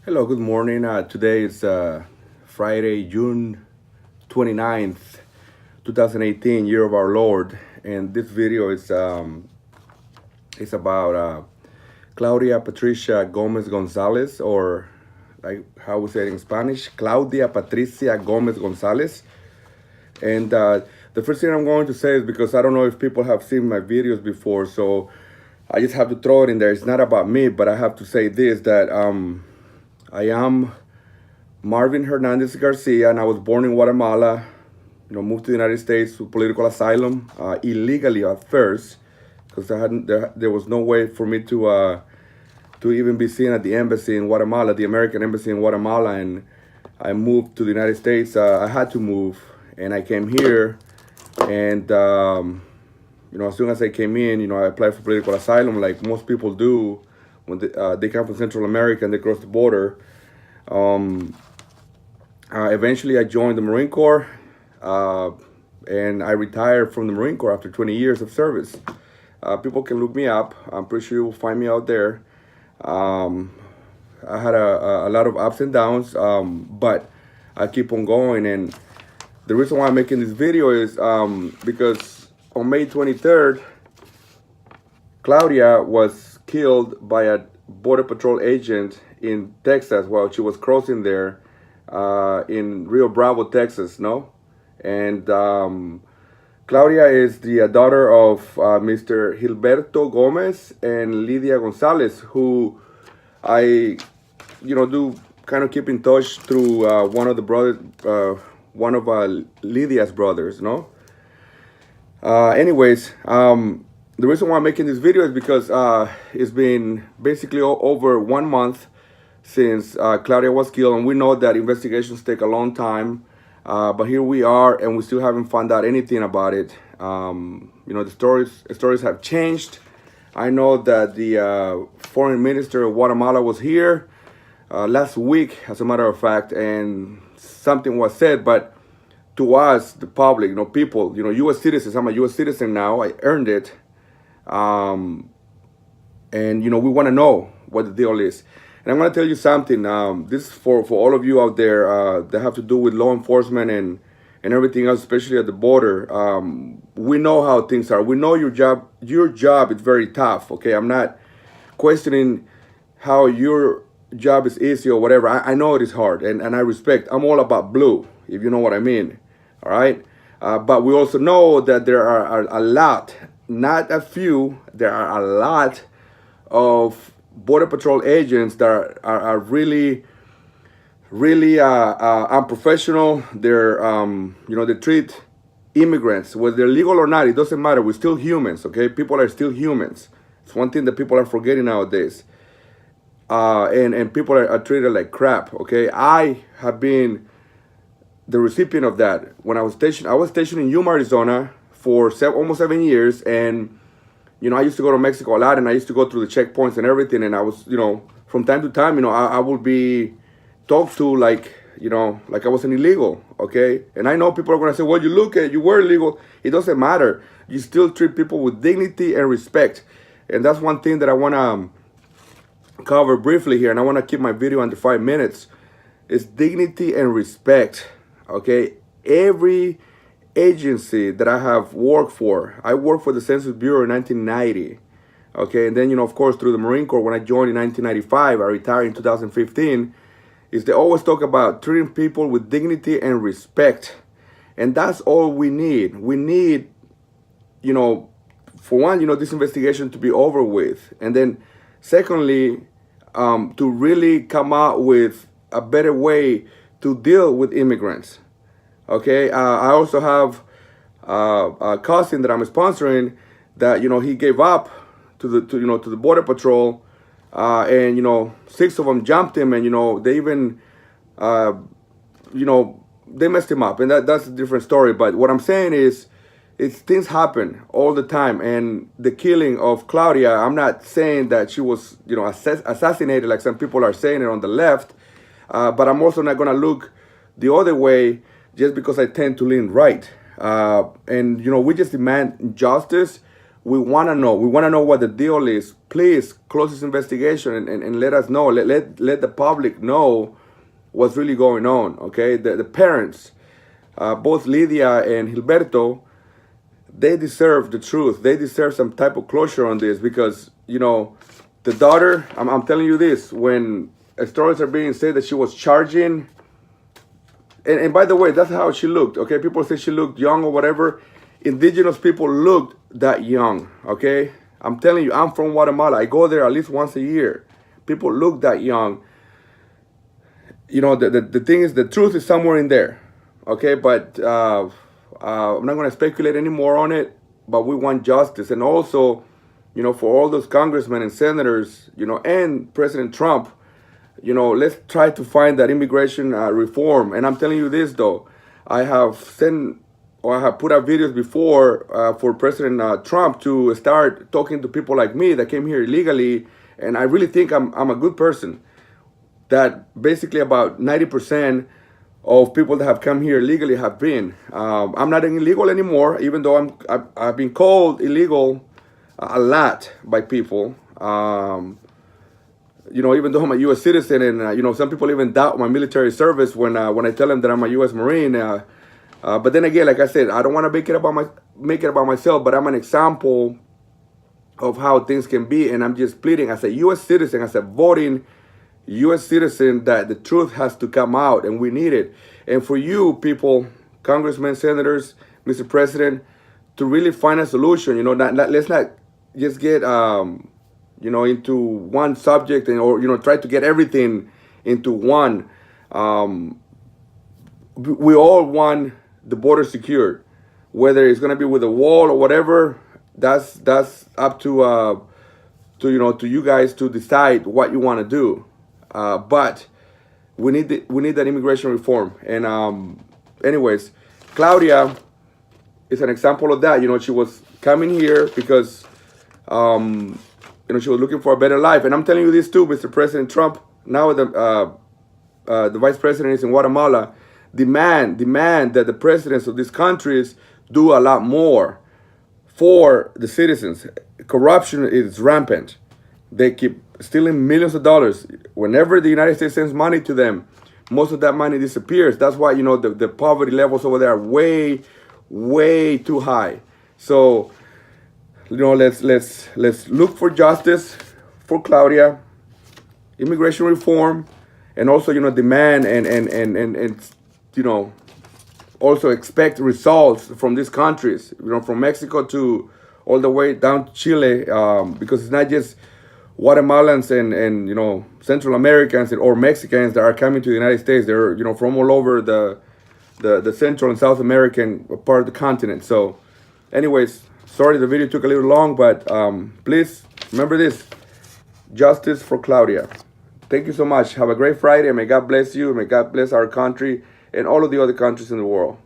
Hello, good morning. Today is Friday, June 29th, 2018, year of our Lord. And this video is about Claudia Patricia Gomez Gonzales, or like how we say it in Spanish, Claudia Patricia Gomez Gonzales. And the first thing I'm going to say is because I don't know if people have seen my videos before, so I just have to throw it in there. It's not about me, but I have to say this that I am Marvin Hernandez Garcia, and I was born in Guatemala. Moved to the United States with political asylum, illegally at first, because there was no way for me to even be seen at the embassy in Guatemala, the American embassy in Guatemala, and I moved to the United States. I had to move, and I came here, and as soon as I came in, I applied for political asylum, like most people do when they come from Central America and they cross the border. Eventually, I joined the Marine Corps, and I retired from the Marine Corps after 20 years of service. People can look me up. I'm pretty sure you'll find me out there. I had a lot of ups and downs, but I keep on going. And the reason why I'm making this video is because on May 23rd, Claudia was killed by a Border Patrol agent in Texas while she was crossing there in Rio Bravo, Texas, no? And Claudia is the daughter of Mr. Gilberto Gomez and Lydia González, who I, do kind of keep in touch through one of the brothers, one of Lydia's brothers, no? Anyways, the reason why I'm making this video is because it's been basically over 1 month since Claudia was killed, and we know that investigations take a long time, but here we are, and we still haven't found out anything about it. The stories have changed. I know that the foreign minister of Guatemala was here last week, as a matter of fact, and something was said, but to us, the public, people, U.S. citizens, I'm a U.S. citizen now, I earned it, and we want to know what the deal is. And I'm going to tell you something. This is for all of you out there that have to do with law enforcement and everything else, especially at the border. We know how things are. We know your job. Your job is very tough. Okay, I'm not questioning how your job is easy or whatever. I know it is hard, and I respect. I'm all about blue, if you know what I mean. All right. But we also know that there are a lot, not a few. There are a lot of Border Patrol agents that are really, really unprofessional. They're, they treat immigrants, whether they're legal or not, it doesn't matter. We're still humans, okay? People are still humans. It's one thing that people are forgetting nowadays. And people are treated like crap, okay? I have been the recipient of that. When I was stationed in Yuma, Arizona for almost 7 years, and I used to go to Mexico a lot, and I used to go through the checkpoints and everything. And I was, from time to time, I would be talked to like I was an illegal, okay? And I know people are going to say, well, you were illegal. It doesn't matter. You still treat people with dignity and respect. And that's one thing that I want to cover briefly here. And I want to keep my video under 5 minutes. Is dignity and respect, okay? Every agency that I have worked for. I worked for the Census Bureau in 1990. Okay, and then, of course, through the Marine Corps, when I joined in 1995, I retired in 2015, is they always talk about treating people with dignity and respect. And that's all we need. We need, for one, this investigation to be over with. And then secondly, to really come out with a better way to deal with immigrants. Okay, I also have a cousin that I'm sponsoring that he gave up to the Border Patrol, and 6 of them jumped him, and they even they messed him up, and that's a different story. But what I'm saying is things happen all the time, and the killing of Claudia, I'm not saying that she was assassinated like some people are saying it on the left, but I'm also not gonna look the other way just because I tend to lean right. And we just demand justice. We want to know. We want to know what the deal is. Please close this investigation and let us know. Let the public know what's really going on. Okay, the parents, both Lydia and Gilberto, they deserve the truth. They deserve some type of closure on this because, you know, the daughter, I'm telling you this, when stories are being said that she was charging, and by the way, that's how she looked, okay? People say she looked young or whatever. Indigenous people looked that young, okay? I'm telling you, I'm from Guatemala. I go there at least once a year. People look that young. You know, the thing is, the truth is somewhere in there, okay? But I'm not going to speculate anymore on it, but we want justice. And also, you know, for all those congressmen and senators, you know, and President Trump, you know, let's try to find that immigration reform. And I'm telling you this, though, I have sent or I have put out videos before for President Trump to start talking to people like me that came here illegally. And I really think I'm a good person. That basically about 90% of people that have come here illegally have been. I'm not illegal anymore, even though I've been called illegal a lot by people. You know, even though I'm a U.S. citizen, and you know, some people even doubt my military service when I tell them that I'm a U.S. Marine. But then again, like I said, I don't want to make it about myself, but I'm an example of how things can be, and I'm just pleading as a U.S. citizen, as a voting U.S. citizen, that the truth has to come out, and we need it. And for you people, congressmen, senators, Mr. President, to really find a solution. You know, let's not just get you know, into one subject or you know, try to get everything into one. We all want the border secured, whether it's going to be with a wall or whatever. That's up to you know, to you guys to decide what you want to do. But we need that immigration reform. And anyways, Claudia is an example of that. You know, she was coming here because you know, she was looking for a better life. And I'm telling you this too, Mr. President Trump. Now the vice president is in Guatemala. Demand that the presidents of these countries do a lot more for the citizens. Corruption is rampant. They keep stealing millions of dollars. Whenever the United States sends money to them, most of that money disappears. That's why, you know, the poverty levels over there are way, way too high. So, you know, let's look for justice for Claudia, immigration reform, and also, you know, demand and you know, also expect results from these countries, you know, from Mexico to all the way down to Chile, because it's not just Guatemalans and you know, Central Americans or Mexicans that are coming to the United States. They're, you know, from all over the Central and South American part of the continent. So anyways, sorry the video took a little long, but please remember this: justice for Claudia. Thank you so much. Have a great Friday. May God bless you. May God bless our country and all of the other countries in the world.